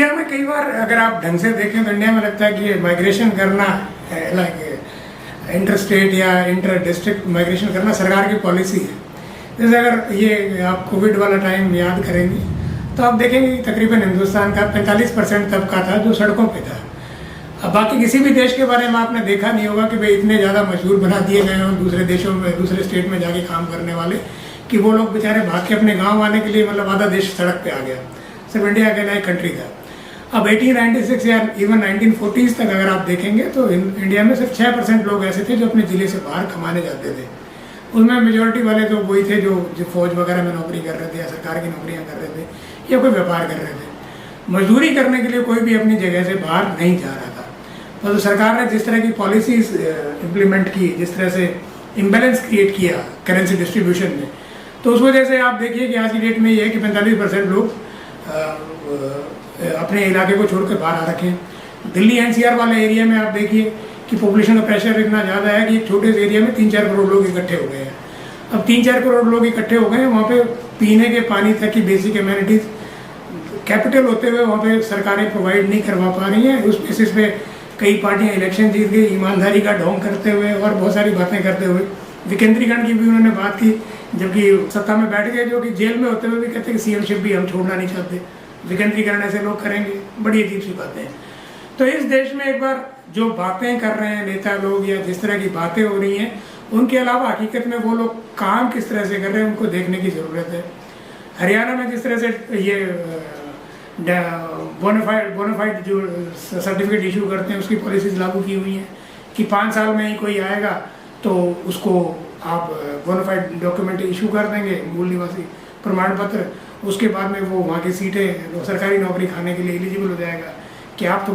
India में कई बार अगर आप ढंग से देखें तो इंडिया में लगता है कि माइग्रेशन करना लाइक इंटर स्टेट या इंटर डिस्ट्रिक्ट माइग्रेशन करना सरकार की पॉलिसी है। जैसे अगर ये आप कोविड वाला टाइम याद करेंगे तो आप देखेंगे कि तकरीबन हिंदुस्तान का 45% तबका था जो सड़कों पे था। अब बाकी किसी भी देश के बारे में आपने देखा नहीं होगा कि भाई इतने ज़्यादा मशहूर बना दिए गए हों दूसरे देशों में, दूसरे स्टेट में जाके काम करने वाले, कि वो लोग बेचारे भाग के अपने गांव आने के लिए मतलब आधा देश सड़क पे आ गया। सिर्फ इंडिया अकेला एक कंट्री था। अब 1896 या इवन 1940s तक अगर आप देखेंगे तो इंडिया में सिर्फ 6% लोग ऐसे थे जो अपने ज़िले से बाहर कमाने जाते थे। उसमें मेजोरिटी वाले तो वही थे जो फौज वगैरह में नौकरी कर रहे थे या सरकार की नौकरियाँ कर रहे थे या कोई व्यापार कर रहे थे। मजदूरी करने के लिए कोई भी अपनी जगह से बाहर नहीं जा रहा था। तो सरकार ने जिस तरह की पॉलिसीज इम्प्लीमेंट की, जिस तरह से इम्बैलेंस क्रिएट किया करेंसी डिस्ट्रीब्यूशन में, तो उस वजह से आप देखिए कि आज की डेट में ये है कि 45% लोग अपने इलाके को छोड़कर बाहर आ रखे हैं। दिल्ली एनसीआर वाले एरिया में आप देखिए कि पॉपुलेशन का प्रेशर इतना ज़्यादा है कि एक छोटे से एरिया में 3-4 करोड़ लोग इकट्ठे हो गए हैं। अब 3-4 करोड़ लोग इकट्ठे हो गए हैं, वहाँ पे पीने के पानी तक की बेसिक एम्यूनिटीज़ कैपिटल होते हुए वहाँ पे सरकारें प्रोवाइड नहीं करवा पा रही हैं। उस बेसिस पे कई पार्टियां इलेक्शन जीत गई ईमानदारी का ढोंग करते हुए और बहुत सारी बातें करते हुए। विकेंद्रीकरण की भी उन्होंने बात की, जबकि सत्ता में बैठ गए जो कि जेल में होते हुए भी कहते हैं कि सीएमशिप भी हम छोड़ना नहीं चाहते, विकेंद्रीकरण ऐसे लोग करेंगे। बड़ी अजीब सी बातें हैं। तो इस देश में एक बार जो बातें कर रहे हैं नेता लोग या जिस तरह की बातें हो रही हैं, उनके अलावा हकीकत में वो लोग काम किस तरह से कर रहे हैं उनको देखने की ज़रूरत है। हरियाणा में जिस तरह से ये बोनाफाइड जो सर्टिफिकेट इशू करते हैं उसकी पॉलिसीज लागू की हुई हैं कि 5 साल में ही कोई आएगा तो उसको आप बोनाफाइड डॉक्यूमेंट इशू कर देंगे, मूल निवासी प्रमाण पत्र। उसके बाद में वो वहाँ की सीटें सरकारी नौकरी खाने के लिए एलिजिबल हो जाएगा। कि आप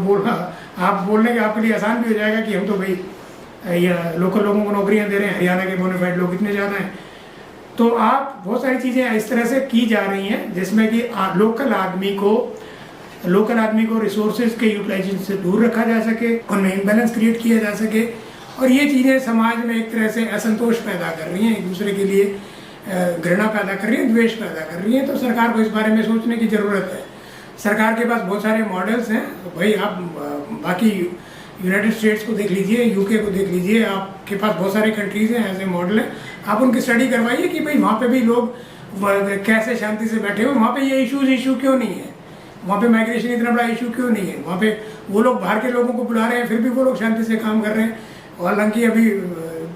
बोलने के आपके लिए आसान भी हो जाएगा कि हम तो भाई या लोकल लोगों को नौकरियाँ दे रहे हैं, हरियाणा के बोनाफाइड लोग इतने ज़्यादा हैं। तो आप बहुत सारी चीज़ें इस तरह से की जा रही हैं जिसमें कि लोकल आदमी को रिसोर्सेज के यूटिलाइजेशन से दूर रखा जा सके, उनमें इम्बैलेंस क्रिएट किया जा सके। और ये चीज़ें समाज में एक तरह से असंतोष पैदा कर रही हैं, एक दूसरे के लिए घृणा पैदा कर रही हैं, द्वेष पैदा कर रही हैं। तो सरकार को इस बारे में सोचने की ज़रूरत है। सरकार के पास बहुत सारे मॉडल्स हैं। तो भाई आप बाकी यूनाइटेड स्टेट्स को देख लीजिए, यूके को देख लीजिए, आपके पास बहुत सारी कंट्रीज़ हैं ऐसे मॉडल हैं। आप उनकी स्टडी करवाइए कि भाई वहाँ पे भी लोग कैसे शांति से बैठे हुए, वहाँ पे ये इशू क्यों नहीं है, वहाँ पे माइग्रेशन इतना बड़ा इशू क्यों नहीं है, वहाँ पे वो लोग बाहर के लोगों को बुला रहे हैं फिर भी वो लोग शांति से काम कर रहे हैं। और हालांकि अभी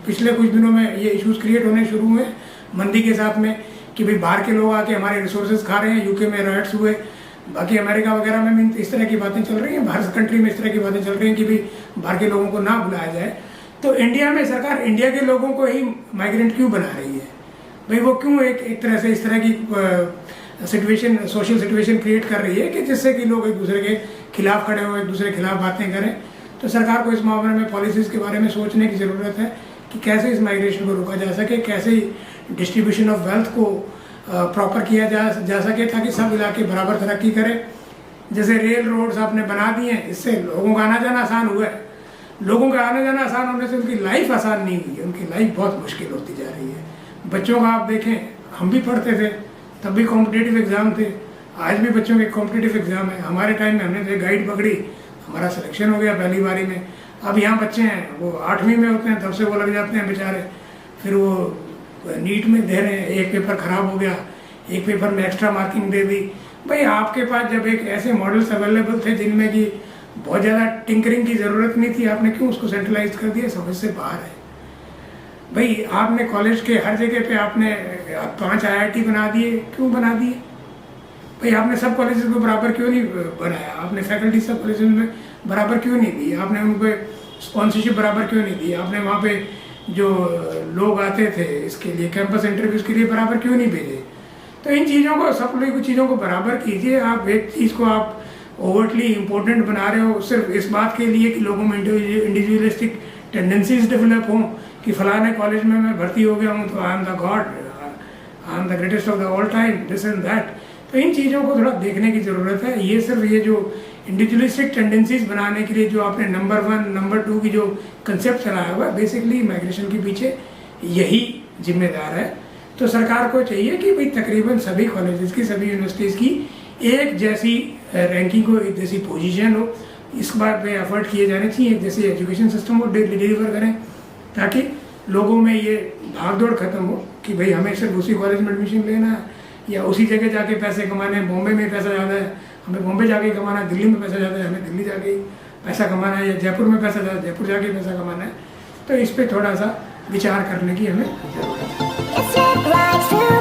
पिछले कुछ दिनों में ये इश्यूज क्रिएट होने शुरू हुए मंदी के साथ में कि भाई बाहर के लोग आके हमारे रिसोर्सेज खा रहे हैं। यूके में राइट्स हुए, बाकी अमेरिका वगैरह में भी इस तरह की बातें चल रही हैं, भारत कंट्री में इस तरह की बातें चल रही हैं कि भाई बाहर के लोगों को ना बुलाया जाए। तो इंडिया में सरकार इंडिया के लोगों को ही माइग्रेंट क्यों बना रही है? भाई वो क्यों एक तरह से इस तरह की सोशल सिचुएशन क्रिएट कर रही है कि जिससे कि लोग एक दूसरे के खिलाफ खड़े हो, एक दूसरे के खिलाफ बातें करें। तो सरकार को इस मामले में पॉलिसीज़ के बारे में सोचने की ज़रूरत है कि कैसे इस माइग्रेशन को रोका जा सके, कैसे डिस्ट्रीब्यूशन ऑफ वेल्थ को प्रॉपर किया जा सके ताकि सब इलाके बराबर तरक्की करें। जैसे रेल रोड्स आपने बना दिए हैं, इससे लोगों का आना जाना आसान हुआ है। लोगों का आना जाना आसान होने से उनकी लाइफ आसान नहीं हुई है, उनकी लाइफ बहुत मुश्किल होती जा रही है। बच्चों का आप देखें, हम भी पढ़ते थे तब भी कॉम्पिटिटिव एग्ज़ाम थे, आज भी बच्चों के कॉम्पिटिटिव एग्ज़ाम है। हमारे टाइम में हमने तो गाइड पकड़ी, हमारा सिलेक्शन हो गया पहली बारी में। अब यहाँ बच्चे हैं वो 8वीं में होते हैं तब से वो लग जाते हैं बेचारे, फिर वो नीट में दे रहे हैं, एक पेपर ख़राब हो गया, एक पेपर में एक्स्ट्रा मार्किंग दे दी। भाई आपके पास जब एक ऐसे मॉडल्स अवेलेबल थे जिनमें कि बहुत ज़्यादा टिंकरिंग की ज़रूरत नहीं थी, आपने क्यों उसको सेंट्रलाइज कर दिया? समझ से बाहर है। भाई आपने कॉलेज के हर जगह पे आपने 5 IIT बना दिए, क्यों बना दिए? भाई आपने सब कॉलेजेस को बराबर क्यों नहीं बनाया? आपने फैकल्टी सब कॉलेजेस में बराबर क्यों नहीं दी? आपने उनको स्पॉन्सरशिप बराबर क्यों नहीं दी? आपने वहाँ पे जो लोग आते थे इसके लिए कैंपस इंटरव्यूज़ के लिए बराबर क्यों नहीं भेजे? तो इन चीज़ों को, सब कुछ चीज़ों को बराबर कीजिए। आप एक चीज़ को आप ओवरटली इम्पोर्टेंट बना रहे हो सिर्फ इस बात के लिए कि लोगों में इंडिविजुअलिस्टिक टेंडेंसीज डेवलप हों कि फलाने कॉलेज में मैं भर्ती हो गया हूँ तो I am the God, I am the greatest of the all time, this and that. तो इन चीज़ों को थोड़ा देखने की ज़रूरत है। ये सिर्फ ये जो इंडिविजुअलिस्टिक टेंडेंसीज बनाने के लिए जो आपने नंबर 1 नंबर 2 की जो कंसेप्ट चलाया हुआ है, बेसिकली माइग्रेशन के पीछे यही जिम्मेदार है। तो सरकार को चाहिए कि भाई तकरीबन सभी कॉलेजेस की, सभी यूनिवर्सिटीज़ की एक जैसी रैंकिंग हो, एक जैसी पोजीशन हो, इस बात पे एफर्ट किए जाने चाहिए। एक जैसे एजुकेशन सिस्टम को डिलीवर करें ताकि लोगों में ये भागदौड़ खत्म हो कि भाई हमें सिर्फ उसी कॉलेज में एडमिशन लेना है या उसी जगह जाके पैसे कमाने हैं। बॉम्बे में पैसा ज़्यादा है, हमें बॉम्बे जाके कमाना है, दिल्ली में पैसा ज़्यादा है, हमें दिल्ली जाके पैसा कमाना है, या जयपुर में पैसा ज़्यादा है, जयपुर जाके पैसा कमाना है। तो इस पर थोड़ा सा विचार करने की हमें जरूरत है।